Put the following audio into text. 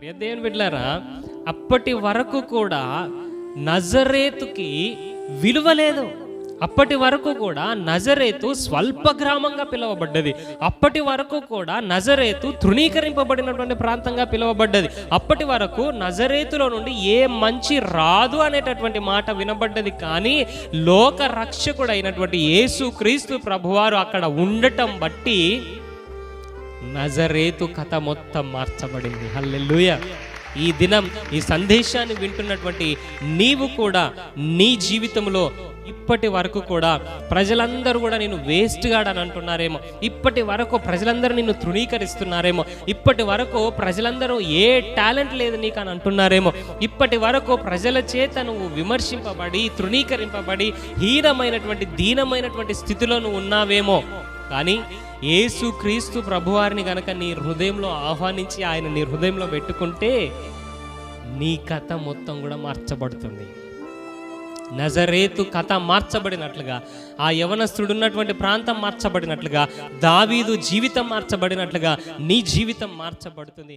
ప్రియ దేవుని బిడ్డలారా, అప్పటి వరకు కూడా నజరేతుకి విలువ లేదు. అప్పటి వరకు కూడా నజరేతు స్వల్ప గ్రామంగా పిలువబడ్డది. అప్పటి వరకు కూడా నజరేతు తృణీకరింపబడినటువంటి ప్రాంతంగా పిలువబడ్డది. అప్పటి వరకు నజరేతులో నుండి ఏ మంచి రాదు అనేటటువంటి మాట వినబడ్డది. కానీ లోక రక్షకుడు అయినటువంటి యేసు క్రీస్తు ప్రభువారు అక్కడ ఉండటం బట్టి నజరేతు కథ మొత్తం మార్చబడింది. హల్లెలూయా. ఈ దినం ఈ సందేశాన్ని వింటున్నటువంటి నీవు కూడా నీ జీవితంలో ఇప్పటి వరకు కూడా ప్రజలందరూ కూడా నేను వేస్ట్ గాడని అంటున్నారేమో, ఇప్పటి వరకు ప్రజలందరూ నిన్ను తృణీకరిస్తున్నారేమో, ఇప్పటి వరకు ప్రజలందరూ ఏ టాలెంట్ లేదు నీకు అని అంటున్నారేమో, ఇప్పటి వరకు ప్రజల చేత నువ్వు విమర్శింపబడి తృణీకరింపబడి హీనమైనటువంటి దీనమైనటువంటి స్థితిలో నువ్వు ఉన్నావేమో. కానీ యేసు క్రీస్తు ప్రభువారిని గనక నీ హృదయంలో ఆహ్వానించి ఆయన నీ హృదయంలో పెట్టుకుంటే నీ కథ మొత్తం కూడా మార్చబడుతుంది. నజరేతు కథ మార్చబడినట్లుగా, ఆ యవనస్తుడు ఉన్నటువంటి ప్రాంతం మార్చబడినట్లుగా, దావీదు జీవితం మార్చబడినట్లుగా నీ జీవితం మార్చబడుతుంది.